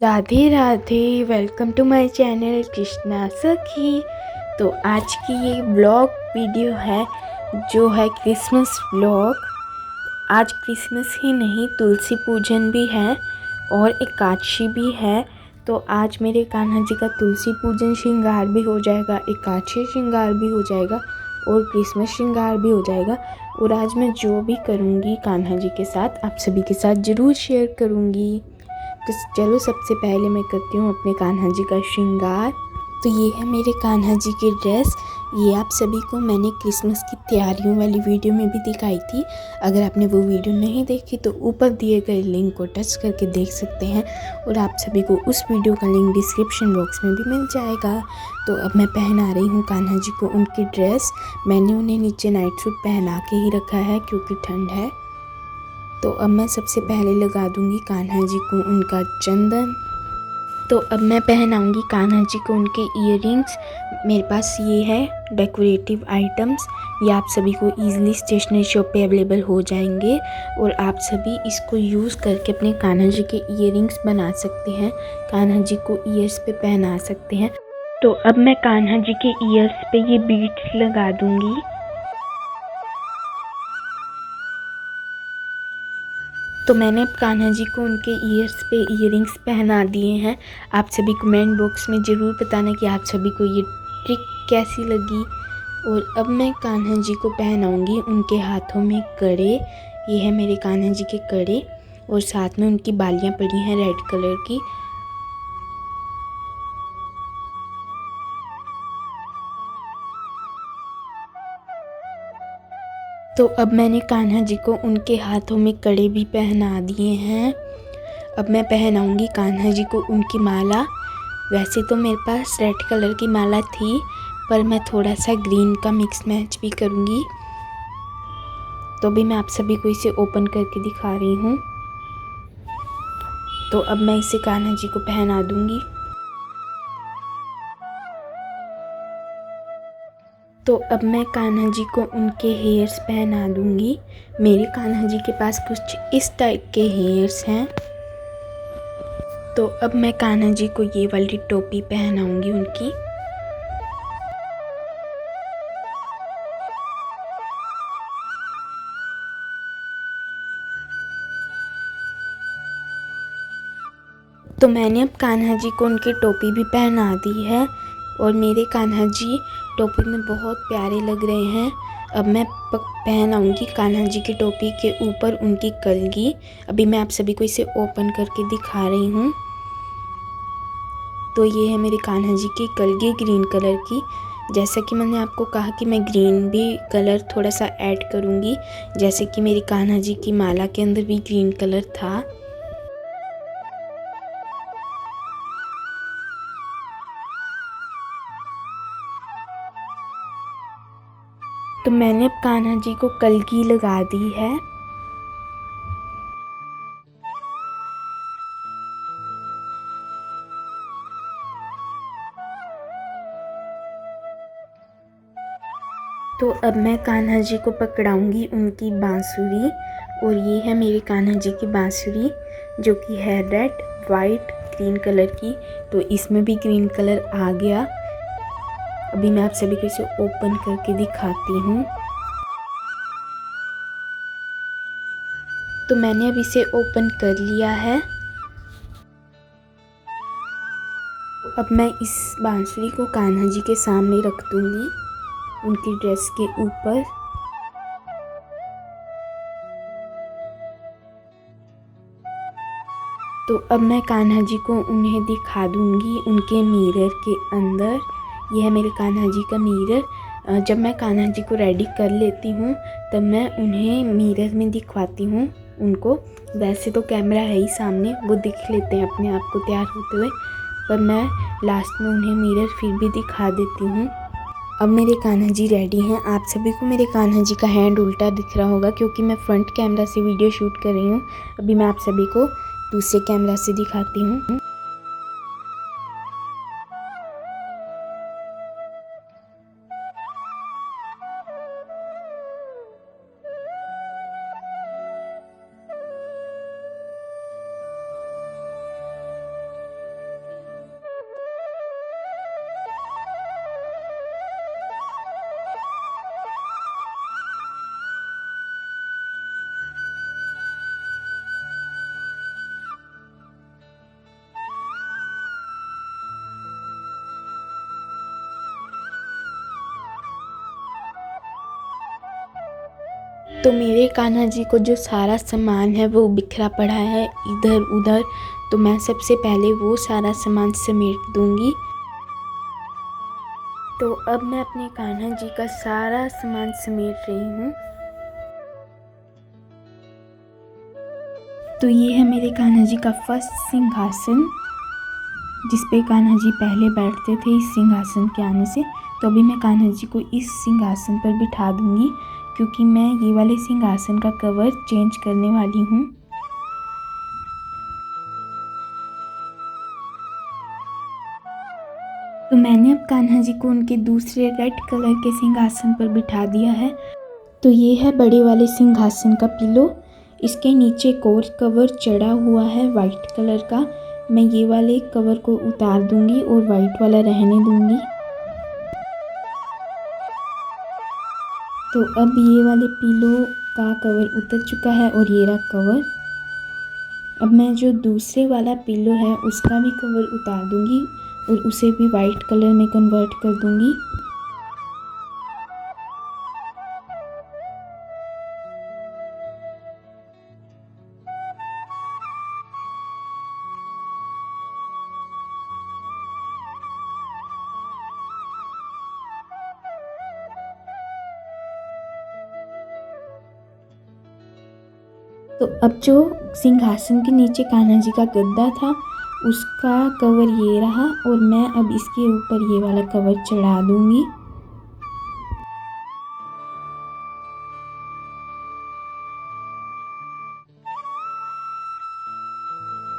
Radhe Radhe. Welcome to my channel Krishna Sakhi. तो आज की ये ब्लॉग वीडियो है जो है क्रिसमस ब्लॉग। आज क्रिसमस ही नहीं, तुलसी पूजन भी है और एकादशी भी है। तो आज मेरे कान्हा जी का तुलसी पूजन श्रृंगार भी हो जाएगा, एकादशी श्रृंगार भी हो जाएगा और क्रिसमस श्रृंगार भी हो जाएगा। और आज मैं जो भी करूँगी कान्हा जी के साथ आप सभी के साथ ज़रूर शेयर करूँगी। तो चलो सबसे पहले मैं करती हूँ अपने कान्हा जी का श्रृंगार। तो ये है मेरे कान्हा जी की ड्रेस। ये आप सभी को मैंने क्रिसमस की तैयारियों वाली वीडियो में भी दिखाई थी। अगर आपने वो वीडियो नहीं देखी तो ऊपर दिए गए लिंक को टच करके देख सकते हैं और आप सभी को उस वीडियो का लिंक डिस्क्रिप्शन बॉक्स में भी मिल जाएगा। तो अब मैं पहना रही हूँ कान्हा जी को उनकी ड्रेस। मैंने उन्हें नीचे नाइट सूट पहना के ही रखा है क्योंकि ठंड है। तो अब मैं सबसे पहले लगा दूंगी कान्हा जी को उनका चंदन। तो अब मैं पहनाऊंगी कान्हा जी को उनके इयररिंग्स। मेरे पास ये है डेकोरेटिव आइटम्स। ये आप सभी को इजीली स्टेशनरी शॉप पे अवेलेबल हो जाएंगे और आप सभी इसको यूज़ करके अपने कान्हा जी के इयररिंग्स बना सकते हैं, कान्हा जी को ईयर्स पे पहना सकते हैं। तो अब मैं कान्हा जी के ईयर्स पे ये बीड्स लगा दूंगी। तो मैंने अब कान्हा जी को उनके ईयर्स पे इयररिंग्स पहना दिए हैं। आप सभी कमेंट बॉक्स में ज़रूर बताना कि आप सभी को ये ट्रिक कैसी लगी। और अब मैं कान्हा जी को पहनाऊंगी उनके हाथों में कड़े। ये है मेरे कान्हा जी के कड़े और साथ में उनकी बालियाँ पड़ी हैं रेड कलर की। तो अब मैंने कान्हा जी को उनके हाथों में कड़े भी पहना दिए हैं। अब मैं पहनाऊंगी कान्हा जी को उनकी माला। वैसे तो मेरे पास रेड कलर की माला थी पर मैं थोड़ा सा ग्रीन का मिक्स मैच भी करूँगी। तो भी मैं आप सभी को इसे ओपन करके दिखा रही हूँ। तो अब मैं इसे कान्हा जी को पहना दूँगी। तो अब मैं कान्हा जी को उनके हेयर्स पहना दूँगी। मेरे कान्हा जी के पास कुछ इस टाइप के हेयर्स हैं। तो अब मैं कान्हा जी को ये वाली टोपी पहनाऊँगी उनकी। तो मैंने अब कान्हा जी को उनकी टोपी भी पहना दी है और मेरे कान्हा जी टोपी में बहुत प्यारे लग रहे हैं। अब मैं पहनाऊँगी कान्हा जी की टोपी के ऊपर उनकी कलगी। अभी मैं आप सभी को इसे ओपन करके दिखा रही हूँ। तो ये है मेरे कान्हा जी की कलगी ग्रीन कलर की। जैसा कि मैंने आपको कहा कि मैं ग्रीन भी कलर थोड़ा सा ऐड करूँगी, जैसे कि मेरी कान्हा जी की माला के अंदर भी ग्रीन कलर था। तो मैंने अब कान्हा जी को कलगी लगा दी है। तो अब मैं कान्हा जी को पकड़ाऊंगी उनकी बांसुरी। और ये है मेरी कान्हा जी की बांसुरी जो कि है रेड वाइट ग्रीन कलर की। तो इसमें भी ग्रीन कलर आ गया। अभी मैं आप सभी को इसे ओपन करके दिखाती हूँ। तो मैंने अब इसे ओपन कर लिया है। अब मैं इस बांसुरी को कान्हा जी के सामने रख दूंगी उनकी ड्रेस के ऊपर। तो अब मैं कान्हा जी को उन्हें दिखा दूंगी उनके मिरर के अंदर। यह है मेरे कान्हा जी का मिरर। जब मैं कान्हा जी को रेडी कर लेती हूँ तब मैं उन्हें मिरर में दिखवाती हूँ उनको। वैसे तो कैमरा है ही सामने, वो दिख लेते हैं अपने आप को तैयार होते हुए, पर मैं लास्ट में उन्हें मिरर फिर भी दिखा देती हूँ। अब मेरे कान्हा जी रेडी हैं। आप सभी को मेरे कान्हा जी का हैंड उल्टा दिख रहा होगा क्योंकि मैं फ्रंट कैमरा से वीडियो शूट कर रही हूँ। अभी मैं आप सभी को दूसरे कैमरा से दिखाती हूँ। तो मेरे कान्हा जी को जो सारा सामान है वो बिखरा पड़ा है इधर उधर, तो मैं सबसे पहले वो सारा सामान समेट दूंगी। तो अब मैं अपने कान्हा जी का सारा सामान समेट रही हूँ। तो ये है मेरे कान्हा जी का फर्स्ट सिंहासन, जिस पे कान्हा जी पहले बैठते थे इस सिंहासन के आने से। तो अभी मैं कान्हा जी को इस सिंहासन पर बिठा दूंगी, क्योंकि मैं ये वाले सिंहासन का कवर चेंज करने वाली हूँ। तो मैंने अब कान्हा जी को उनके दूसरे रेड कलर के सिंहासन पर बिठा दिया है। तो ये है बड़े वाले सिंहासन का पिलो, इसके नीचे एक और कवर चढ़ा हुआ है वाइट कलर का। मैं ये वाले कवर को उतार दूंगी और वाइट वाला रहने दूंगी। तो अब ये वाले पिलो का कवर उतर चुका है और ये रहा कवर। अब मैं जो दूसरे वाला पिलो है उसका भी कवर उतार दूंगी और उसे भी वाइट कलर में कन्वर्ट कर दूंगी। तो अब जो सिंहासन के नीचे कान्हा जी का गद्दा था उसका कवर ये रहा, और मैं अब इसके ऊपर ये वाला कवर चढ़ा दूंगी।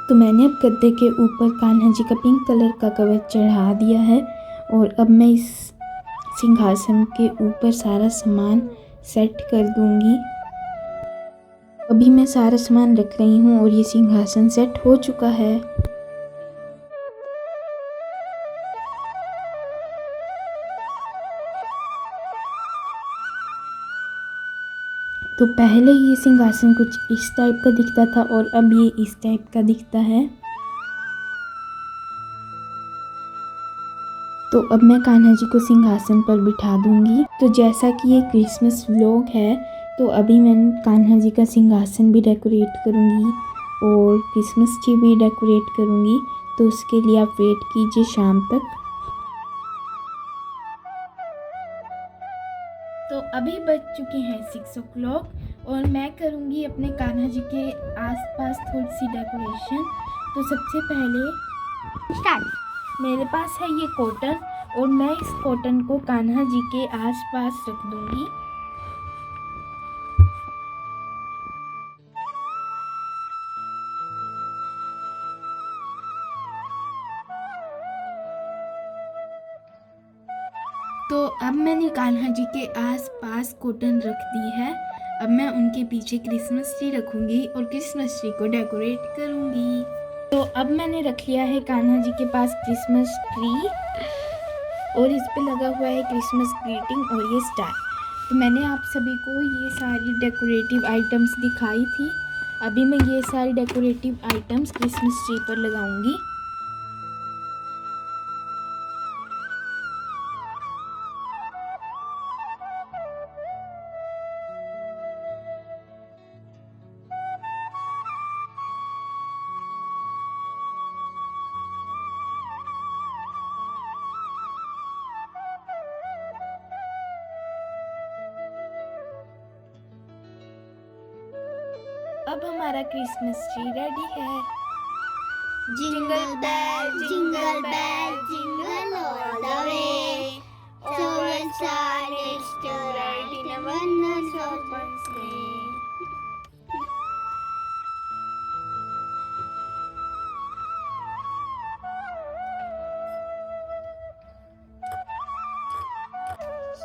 तो मैंने अब गद्दे के ऊपर कान्हा जी का पिंक कलर का कवर चढ़ा दिया है, और अब मैं इस सिंहासन के ऊपर सारा सामान सेट कर दूंगी। अभी मैं सारा सामान रख रही हूँ और ये सिंहासन सेट हो चुका है। तो पहले ये सिंहासन कुछ इस टाइप का दिखता था और अब ये इस टाइप का दिखता है। तो अब मैं कान्हा जी को सिंहासन पर बिठा दूंगी। तो जैसा कि ये क्रिसमस व्लॉग है, तो अभी मैं कान्हा जी का सिंहासन भी डेकोरेट करूंगी और क्रिसमस ट्री भी डेकोरेट करूंगी। तो उसके लिए आप वेट कीजिए शाम तक। तो अभी बज चुके हैं 6 o'clock और मैं करूंगी अपने कान्हा जी के आसपास थोड़ी सी डेकोरेशन। तो सबसे पहले स्टार्ट। मेरे पास है ये कॉटन और मैं इस कॉटन को कान्हा जी के आसपास रख दूंगी। तो अब मैंने कान्हा जी के आसपास कॉटन रख दी है। अब मैं उनके पीछे क्रिसमस ट्री रखूंगी और क्रिसमस ट्री को डेकोरेट करूंगी। तो अब मैंने रख लिया है कान्हा जी के पास क्रिसमस ट्री और इस पे लगा हुआ है क्रिसमस ग्रीटिंग और ये स्टार। तो मैंने आप सभी को ये सारी डेकोरेटिव आइटम्स दिखाई थी। अभी मैं ये सारी डेकोरेटिव आइटम्स क्रिसमस ट्री पर लगाऊंगी। अब हमारा क्रिसमस ट्री रेडी है। Jingle bell, jingle bell, jingle all the way. Children started to ride in a wonderful open sleigh.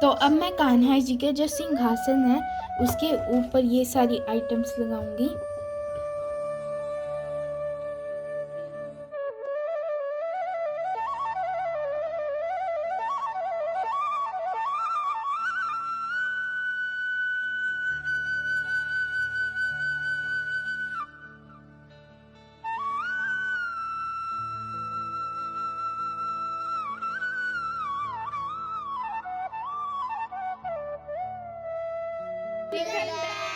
तो अब मैं कान्हा जी के जो सिंहासन है उसके ऊपर ये सारी आइटम्स लगाऊंगी। Jingle bell.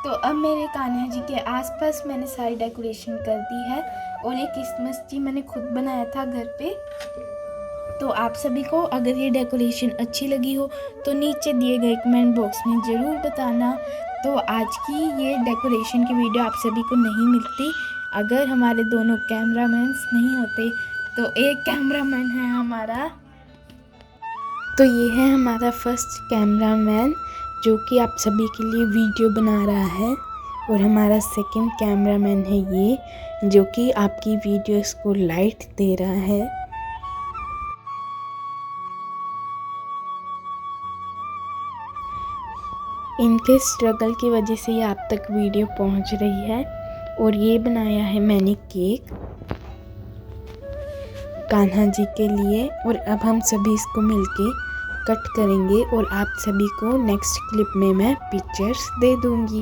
तो अब मेरे कान्हा जी के आसपास मैंने सारी डेकोरेशन कर दी है और ये क्रिसमस ट्री मैंने खुद बनाया था घर पे। तो आप सभी को अगर ये डेकोरेशन अच्छी लगी हो तो नीचे दिए गए कमेंट बॉक्स में ज़रूर बताना। तो आज की ये डेकोरेशन की वीडियो आप सभी को नहीं मिलती अगर हमारे दोनों कैमरामैन नहीं होते। तो एक कैमरामैन है हमारा, तो ये है हमारा फर्स्ट कैमरामैन जो कि आप सभी के लिए वीडियो बना रहा है, और हमारा सेकंड कैमरामैन है ये जो कि आपकी वीडियोस को लाइट दे रहा है। इनके स्ट्रगल की वजह से ये आप तक वीडियो पहुंच रही है। और ये बनाया है मैंने केक कान्हा जी के लिए, और अब हम सभी इसको मिलके कट करेंगे और आप सभी को नेक्स्ट क्लिप में मैं पिक्चर्स दे दूंगी।